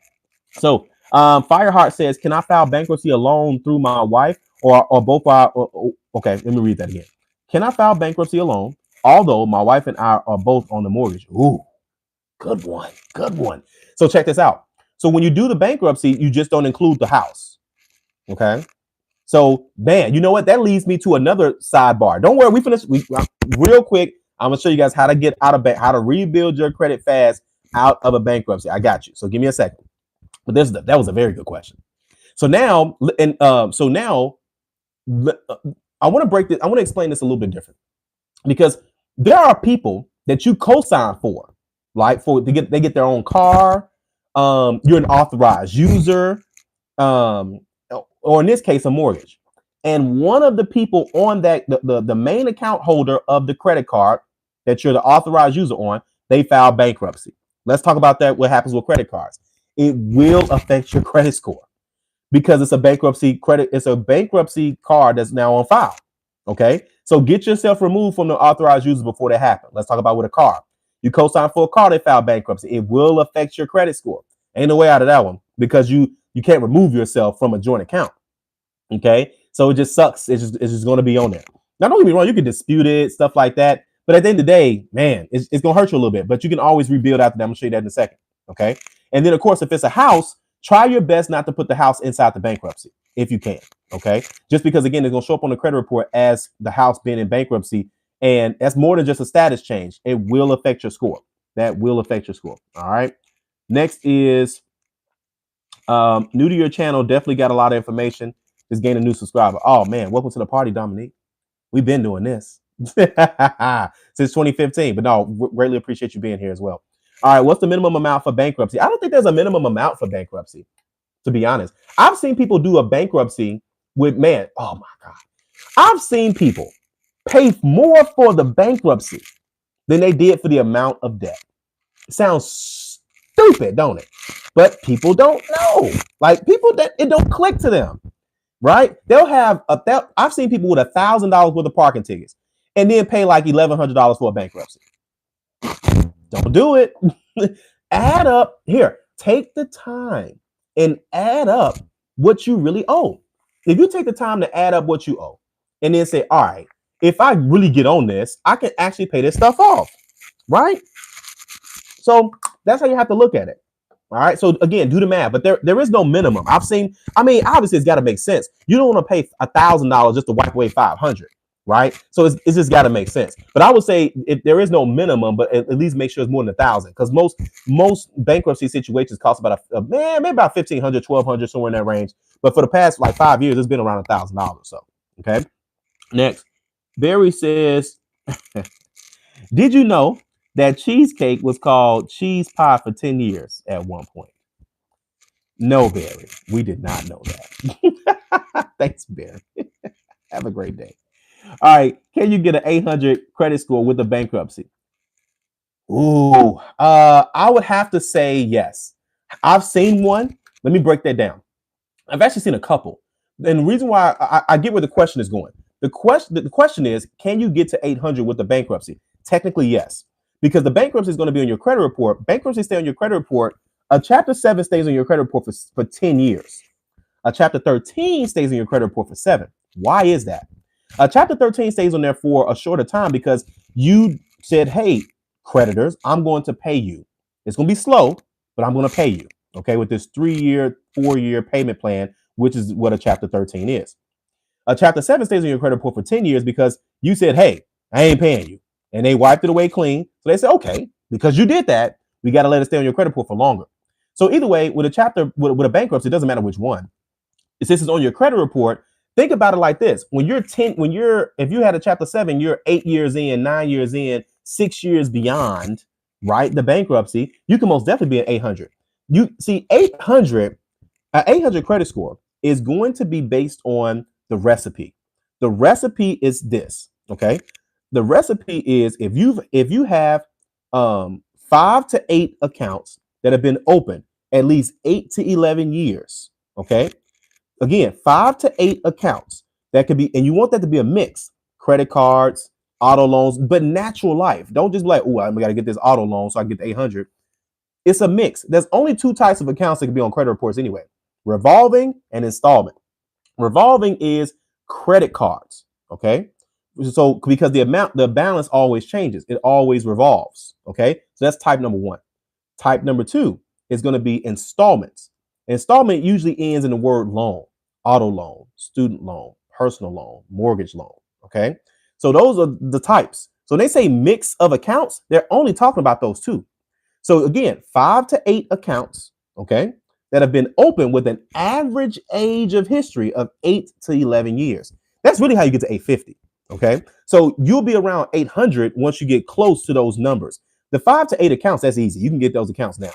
So Fireheart says, can I file bankruptcy alone through my wife, or both are, okay, let me read that again. Can I file bankruptcy alone, although my wife and I are both on the mortgage? Ooh, good one. Good one. So check this out. So when you do the bankruptcy, you just don't include the house. Okay. So, man, you know what? That leads me to another sidebar. Don't worry, real quick. I'm gonna show you guys how to get out of how to rebuild your credit fast out of a bankruptcy. I got you. So give me a second. But that was a very good question. So now, I want to break this. I want to explain this a little bit different because there are people that you co-sign for, like they get their own car. You're an authorized user. Um, or in this case, a mortgage. And one of the people on that, the main account holder of the credit card that you're the authorized user on, they filed bankruptcy. Let's talk about that. What happens with credit cards? It will affect your credit score because it's a bankruptcy credit. It's a bankruptcy card that's now on file. Okay. So get yourself removed from the authorized user before that happens. Let's talk about with a car. You co-sign for a car, they file bankruptcy. It will affect your credit score. Ain't no way out of that one because you can't remove yourself from a joint account. Okay. So it just sucks. It's just going to be on there. Now, don't get me wrong. You can dispute it, stuff like that. But at the end of the day, man, it's going to hurt you a little bit. But you can always rebuild after that. I'm going to show you that in a second. Okay. And then, of course, if it's a house, try your best not to put the house inside the bankruptcy if you can. Okay. Just because, again, it's going to show up on the credit report as the house being in bankruptcy. And that's more than just a status change. It will affect your score. That will affect your score. All right. Next is new to your channel. Definitely got a lot of information. Just gain a new subscriber. Oh, man. Welcome to the party, Dominique. We've been doing this since 2015. But no, greatly appreciate you being here as well. All right. What's the minimum amount for bankruptcy? I don't think there's a minimum amount for bankruptcy, to be honest. I've seen people do a bankruptcy with, man, oh my God. I've seen people pay more for the bankruptcy than they did for the amount of debt. It sounds stupid, don't it? But people don't know. Like people that it don't click to them, right? They'll have I've seen people with $1,000 worth of parking tickets and then pay like $1,100 for a bankruptcy. Don't do it. Add up here. Take the time and add up what you really owe. If you take the time to add up what you owe and then say, all right, if I really get on this, I can actually pay this stuff off, right? So that's how you have to look at it. All right. So again, do the math, but there is no minimum. Obviously it's got to make sense. You don't want to pay $1,000 just to wipe away 500, right? So it's just got to make sense. But I would say if there is no minimum, but at least make sure it's more than 1,000, because most bankruptcy situations cost about maybe about 1,500, 1,200, somewhere in that range. But for the past like 5 years, it's been around $1,000. So okay. Next, Barry says, did you know that cheesecake was called cheese pie for 10 years at one point? No, Barry, we did not know that. Thanks, Barry. Have a great day. All right. Can you get an 800 credit score with a bankruptcy? Ooh, I would have to say yes. I've seen one. Let me break that down. I've actually seen a couple. And the reason why I get where the question is going. The question is, can you get to 800 with the bankruptcy? Technically, yes. Because the bankruptcy is going to be on your credit report. Bankruptcy stays on your credit report. A Chapter 7 stays on your credit report for 10 years. A Chapter 13 stays on your credit report for 7. Why is that? Chapter 13 stays on there for a shorter time because you said, hey, creditors, I'm going to pay you. It's going to be slow, but I'm going to pay you. Okay, with this 3-year, 4-year payment plan, which is what a Chapter 13 is. A Chapter 7 stays on your credit report for 10 years because you said, hey, I ain't paying you. And they wiped it away clean. So they said, okay, because you did that, we got to let it stay on your credit report for longer. So either way, with a bankruptcy, it doesn't matter which one. If this is on your credit report, think about it like this. If you had a Chapter 7, you're 8 years in, 9 years in, 6 years beyond, right? The bankruptcy, you can most definitely be at 800. You see, 800 credit score is going to be based on the recipe. The recipe is this, okay? The recipe is if you have 5 to 8 accounts that have been open at least 8 to 11 years, okay? Again, 5 to 8 accounts that could be, and you want that to be a mix: credit cards, auto loans, but natural life. Don't just be like, oh, I got to get this auto loan so I can get the 800. It's a mix. There's only 2 types of accounts that can be on credit reports anyway: revolving and installment. Revolving is credit cards. Okay. So because the balance always changes, it always revolves. Okay. So that's type number one. Type number two is going to be installments. Installment usually ends in the word loan, auto loan, student loan, personal loan, mortgage loan. Okay. So those are the types. So when they say mix of accounts, they're only talking about those two. So again, 5 to 8 accounts, okay, that have been open with an average age of history of 8 to 11 years. That's really how you get to 850, okay? So you'll be around 800 once you get close to those numbers. The 5 to 8 accounts, that's easy. You can get those accounts now.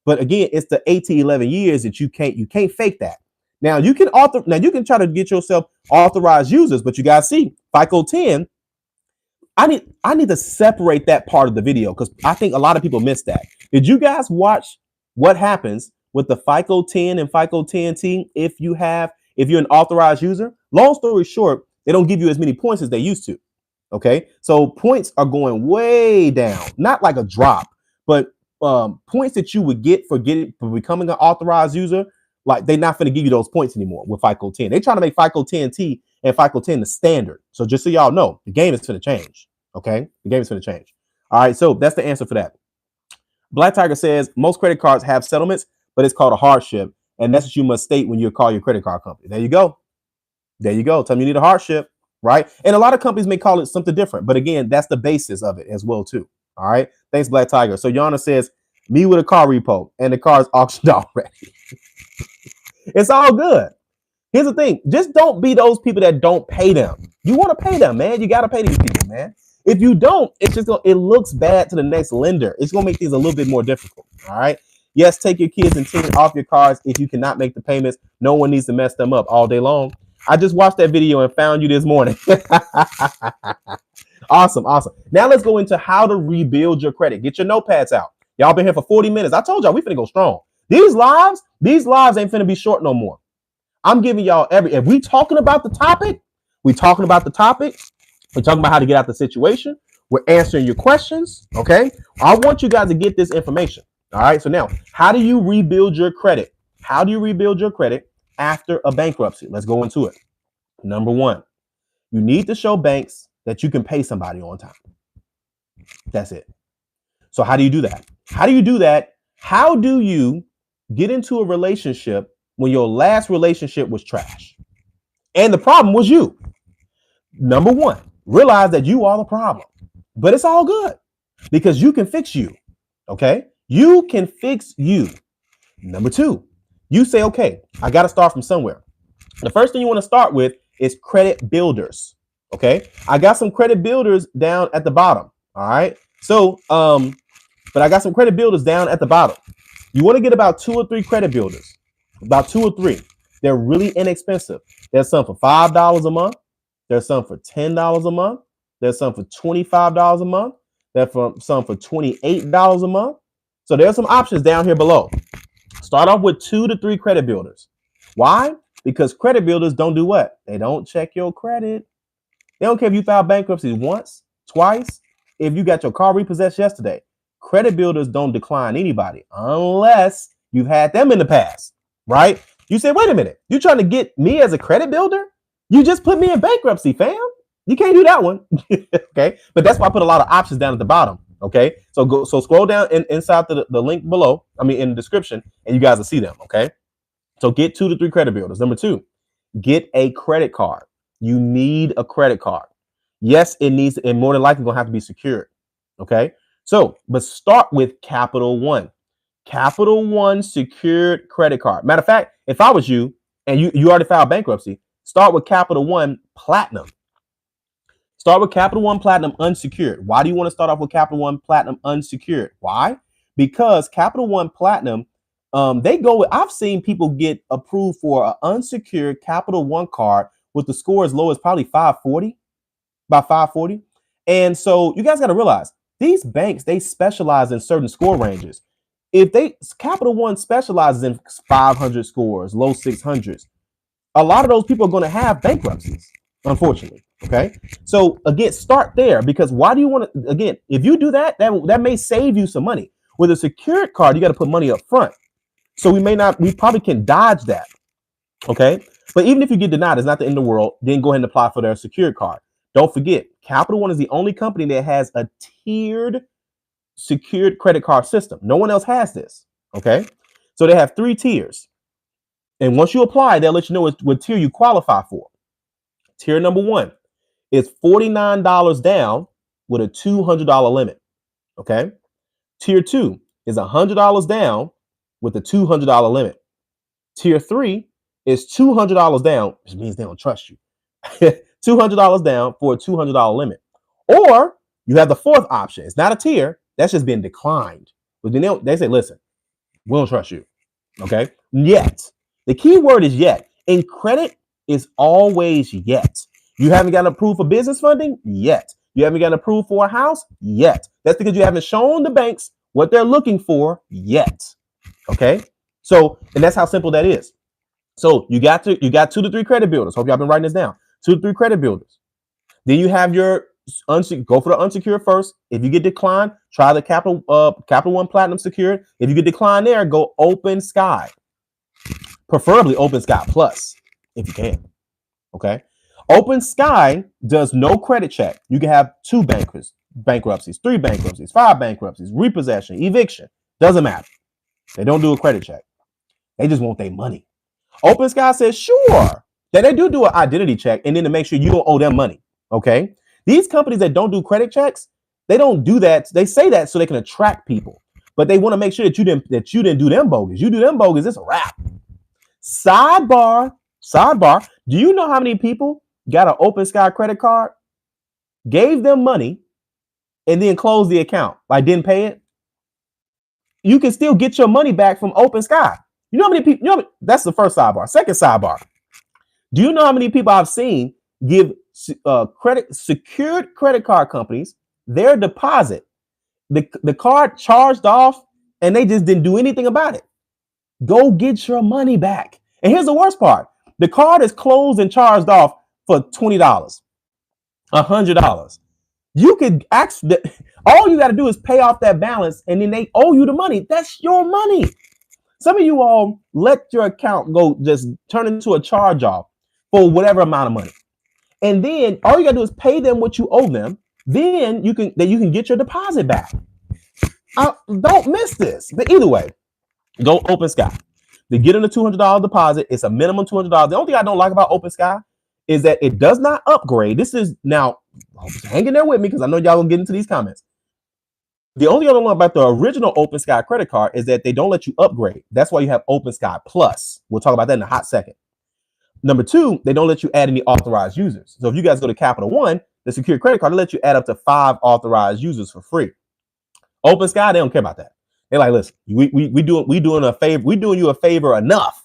But again, it's the 8 to 11 years that you can't fake that. Now you can try to get yourself authorized users, but you got to see FICO 10. I need to separate that part of the video because I think a lot of people miss that. Did you guys watch what happens with the FICO 10 and FICO 10T if you're an authorized user? Long story short, they don't give you as many points as they used to. Okay, so points are going way down, not like a drop, but points that you would get for becoming an authorized user, like they're not going to give you those points anymore with FICO 10. They're trying to make FICO 10T and FICO 10 the standard. So just so y'all know, the game is going to change. Okay, the game is going to change. All right, so that's the answer for that. Black Tiger says most credit cards have settlements, but it's called a hardship, and that's what you must state when you call your credit card company. There you go. There you go. Tell me you need a hardship, right? And a lot of companies may call it something different, but again, that's the basis of it as well too. All right. Thanks, Black Tiger. So Yana says, me with a car repo, and the car's auctioned already. It's all good. Here's the thing. Just don't be those people that don't pay them. You want to pay them, man. You got to pay these people, man. If you don't, it looks bad to the next lender. It's going to make things a little bit more difficult. All right. Yes, take your kids and teens off your cars if you cannot make the payments. No one needs to mess them up all day long. I just watched that video and found you this morning. Awesome. Now let's go into how to rebuild your credit. Get your notepads out. Y'all been here for 40 minutes. I told y'all we finna go strong. These lives ain't finna be short no more. I'm giving y'all if we talking about the topic, we're talking about how to get out the situation. We're answering your questions. Okay. I want you guys to get this information. All right. So now, how do you rebuild your credit? How do you rebuild your credit after a bankruptcy? Let's go into it. Number one, you need to show banks that you can pay somebody on time. That's it. So how do you do that? How do you get into a relationship when your last relationship was trash? And the problem was you. Number one, realize that you are the problem, but it's all good because you can fix you. Okay. You can fix you. Number two, you say, okay, I got to start from somewhere. The first thing you want to start with is credit builders. Okay. I got some credit builders down at the bottom. All right. So, but I got some credit builders down at the bottom. You want to get about 2 or 3 credit builders, about 2 or 3. They're really inexpensive. There's some for $5 a month. There's some for $10 a month. There's some for $25 a month. There's some for $28 a month. So there's some options down here below. Start off with 2 to 3 credit builders. Why? Because credit builders don't do what? They don't check your credit. They don't care if you filed bankruptcy once, twice. If you got your car repossessed yesterday, credit builders don't decline anybody unless you've had them in the past, right? You say, wait a minute, you trying to get me as a credit builder? You just put me in bankruptcy, fam. You can't do that one. Okay. But that's why I put a lot of options down at the bottom. Okay. So scroll down inside the link below. In the description, and you guys will see them. Okay. So get 2 to 3 credit builders. Number 2, get a credit card. You need a credit card. Yes, it needs, and more than likely going to have to be secured. Okay. So, but start with Capital One. Capital One secured credit card. Matter of fact, if I was you and you already filed bankruptcy, start with Capital One Platinum. Start with Capital One Platinum unsecured. Why do you want to start off with Capital One Platinum unsecured? Why? Because Capital One Platinum, I've seen people get approved for an unsecured Capital One card with the score as low as probably 540, about 540. And so you guys got to realize these banks, they specialize in certain score ranges. Capital One specializes in 500 scores, low 600s. A lot of those people are going to have bankruptcies, unfortunately. Okay. So again, start there, because why do you want to, again, if you do that may save you some money. With a secured card, you got to put money up front. So we probably can dodge that. Okay. But even if you get denied, it's not the end of the world. Then go ahead and apply for their secured card. Don't forget, Capital One is the only company that has a tiered secured credit card system. No one else has this. Okay. So they have 3 tiers. And once you apply, they'll let you know what tier you qualify for. Tier number 1 is $49 down with a $200 limit. Okay. Tier 2 is $100 down with a $200 limit. Tier 3 is $200 down, which means they don't trust you. $200 down for a $200 limit. Or you have the 4th option. It's not a tier. That's just been declined. But then they say, listen, we don't trust you. Okay. Yet. The key word is yet. In credit, is always yet. You haven't gotten approved for business funding yet. You haven't gotten approved for a house yet. That's because you haven't shown the banks what they're looking for yet. Okay. So, and that's how simple that is. So you got 2 to 3 credit builders. Hope y'all been writing this down. 2 to 3 credit builders. Then you have your go for the unsecured first. If you get declined, try the Capital One Platinum Secured. If you get declined there, go Open Sky. Preferably Open Sky Plus, if you can. Okay. Open Sky does no credit check. You can have 2 bankruptcies, 3 bankruptcies, 5 bankruptcies, repossession, eviction. Doesn't matter. They don't do a credit check. They just want their money. Open Sky says, sure. Then they do an identity check and then to make sure you don't owe them money. Okay. These companies that don't do credit checks, they don't do that. They say that so they can attract people, but they want to make sure that you didn't do them bogus. You do them bogus, it's a wrap. Sidebar. Do you know how many people got an Open Sky credit card, gave them money, and then closed the account? Like didn't pay it? You can still get your money back from Open Sky. You know how many people? That's the first sidebar. Second sidebar. Do you know how many people I've seen give secured credit card companies their deposit, the card charged off, and they just didn't do anything about it? Go get your money back. And here's the worst part: the card is closed and charged off for $20, $100. You could actually, all you got to do is pay off that balance, and then they owe you the money. That's your money. Some of you all let your account go, just turn into a charge off for whatever amount of money. And then all you gotta do is pay them what you owe them. Then you can get your deposit back. Don't miss this. But either way, go Open Sky. To get in a $200 deposit, it's a minimum $200. The only thing I don't like about Open Sky is that it does not upgrade. This is now hanging there with me because I know y'all gonna get into these comments. The only other one about the original Open Sky credit card is that they don't let you upgrade. That's why you have Open Sky Plus. We'll talk about that in a hot second. Number 2, they don't let you add any authorized users. So if you guys go to Capital One, the secured credit card, they let you add up to 5 authorized users for free. Open Sky, they don't care about that. They're like, listen, we doing a favor. We doing you a favor enough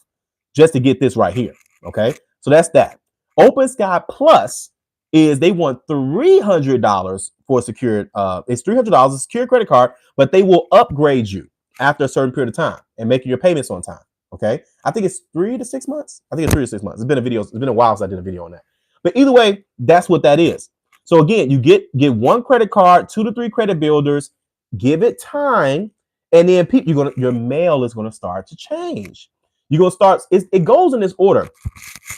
just to get this right here. Okay, so that's that. Open Sky Plus is they want $300 for a secured. It's $300 a secured credit card, but they will upgrade you after a certain period of time and making your payments on time. Okay, I think it's 3 to 6 months. I think it's 3 to 6 months. It's been a while since I did a video on that. But either way, that's what that is. So again, you get 1 credit card, 2 to 3 credit builders. Give it time, and then your mail is gonna start to change. You're gonna start. It goes in this order: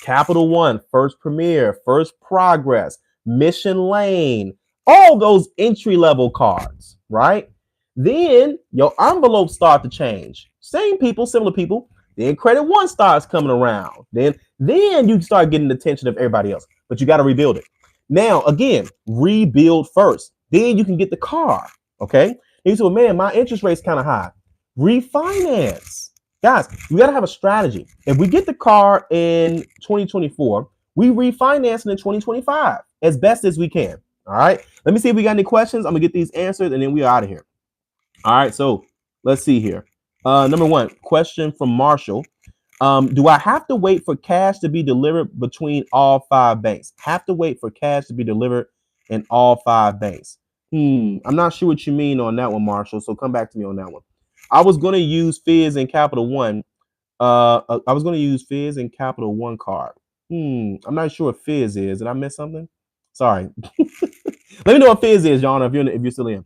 Capital One, First Premier, First Progress, Mission Lane, all those entry level cards, right? Then your envelopes start to change. Same people, similar people. Then Credit One starts coming around. Then you start getting the attention of everybody else. But you got to rebuild it. Now, again, rebuild first. Then you can get the car. Okay. And you say, well, man, my interest rate's kind of high. Refinance. Guys, we got to have a strategy. If we get the car in 2024, we refinance it in 2025 as best as we can. All right. Let me see if we got any questions. I'm going to get these answered and then we're out of here. All right. So let's see here. Number 1, question from Marshall. Do I have to wait for cash to be delivered between all 5 banks? Have to wait for cash to be delivered in all 5 banks. I'm not sure what you mean on that one, Marshall. So come back to me on that one. I was going to use Fizz and Capital One. I was going to use Fizz and Capital One card. I'm not sure what Fizz is. Did I miss something? Sorry. Let me know what Fizz is, John, if you're still in.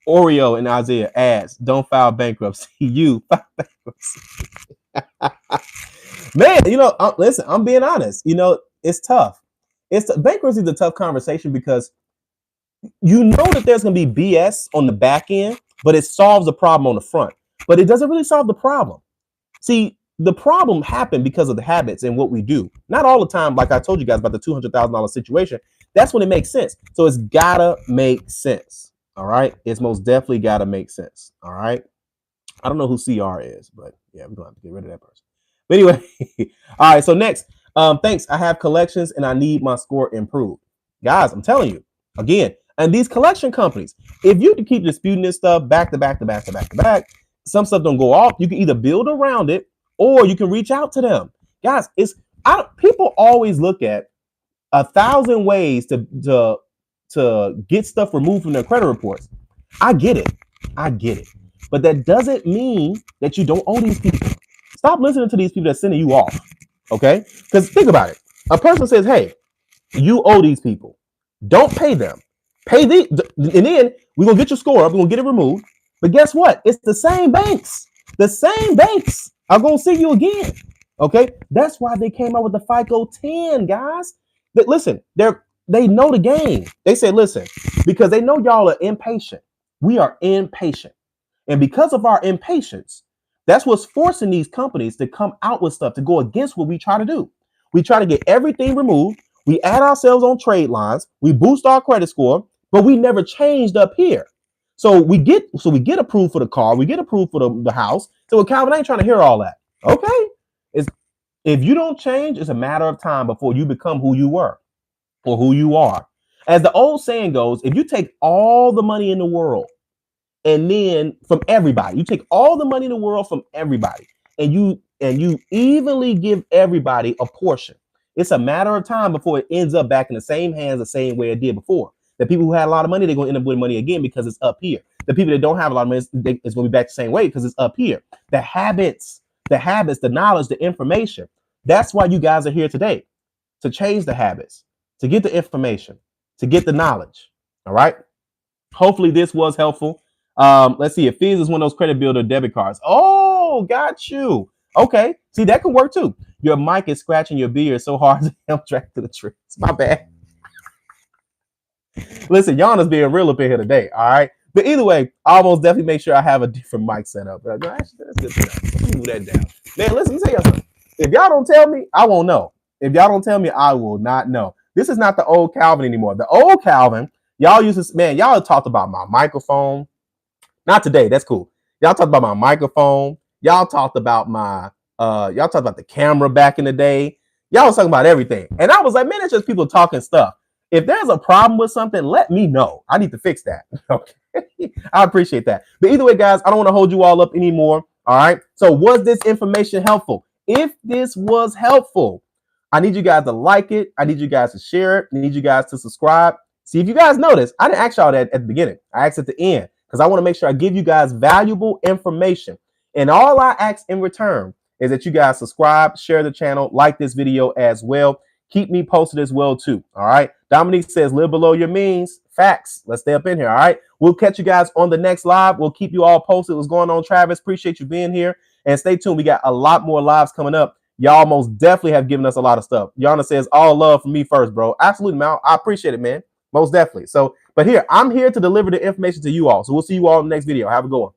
Oreo and Isaiah adds, don't file bankruptcy. You file bankruptcy. Man, listen, I'm being honest. It's tough. Bankruptcy is a tough conversation because that there's going to be BS on the back end, but it solves the problem on the front. But it doesn't really solve the problem. See, the problem happened because of the habits and what we do. Not all the time, like I told you guys about the $200,000 situation. That's when it makes sense. So it's gotta make sense. All right. It's most definitely gotta make sense. All right. I don't know who CR is, but yeah, we're gonna have to get rid of that person. But anyway, all right. So next, thanks. I have collections and I need my score improved. Guys, I'm telling you again, and these collection companies, if you can keep disputing this stuff back to back to back to back to back, some stuff don't go off. You can either build around it or you can reach out to them. Guys, people always look at 1,000 ways to get stuff removed from their credit reports. I get it. But that doesn't mean that you don't owe these people. Stop listening to these people that's sending you off. Okay? Because think about it. A person says, hey, you owe these people. Don't pay them. And then we're going to get your score up. We're going to get it removed. But guess what? It's the same banks. The same banks are going to see you again. Okay? That's why they came out with the FICO 10, guys. But listen, they know the game. They say, listen, because they know y'all are impatient. We are impatient. And because of our impatience, that's what's forcing these companies to come out with stuff to go against what we try to do. We try to get everything removed. We add ourselves on trade lines. We boost our credit score, but we never changed up here. So we get approved for the car. We get approved for the house. So Calvin, I ain't trying to hear all that. Okay. If you don't change, it's a matter of time before you become who you were or who you are. As the old saying goes, if you take all the money in the world and then from everybody, you take all the money in the world from everybody and you evenly give everybody a portion, it's a matter of time before it ends up back in the same hands the same way it did before. The people who had a lot of money, they're going to end up with money again because it's up here. The people that don't have a lot of money, it's going to be back the same way because it's up here. The habits, the knowledge, the information. That's why you guys are here today, to change the habits, to get the information, to get the knowledge. All right. Hopefully this was helpful. Let's see if Fizz is one of those credit builder debit cards. Oh, got you. Okay. See, that could work too. Your mic is scratching your beard so hard to help track to the trees. My bad. Listen, Yana's being real up in here today. All right. But either way, I'll most definitely make sure I have a different mic set up. Actually, that's good to know. Move that down. Man, listen, tell you something. If y'all don't tell me, I won't know. If y'all don't tell me, I will not know. This is not the old Calvin anymore. The old Calvin, y'all used to, man, y'all talked about my microphone. Not today. That's cool. Y'all talked about my microphone. Y'all talked about the camera back in the day. Y'all was talking about everything. And I was like, man, it's just people talking stuff. If there's a problem with something, let me know. I need to fix that. Okay. I appreciate that. But either way, guys, I don't want to hold you all up anymore. All right. So was this information helpful? If this was helpful, I need you guys to like it. I need you guys to share it. I need you guys to subscribe. See, if you guys notice, I didn't ask y'all that at the beginning. I asked at the end because I want to make sure I give you guys valuable information. And all I ask in return is that you guys subscribe, share the channel, like this video as well. Keep me posted as well, too. All right. Dominique says, live below your means. Facts. Let's stay up in here. All right. We'll catch you guys on the next live. We'll keep you all posted. What's going on, Travis? Appreciate you being here. And stay tuned. We got a lot more lives coming up. Y'all most definitely have given us a lot of stuff. Yana says, all love from me first, bro. Absolutely, man. I appreciate it, man. Most definitely. So, but here, I'm here to deliver the information to you all. So we'll see you all in the next video. Have a good one.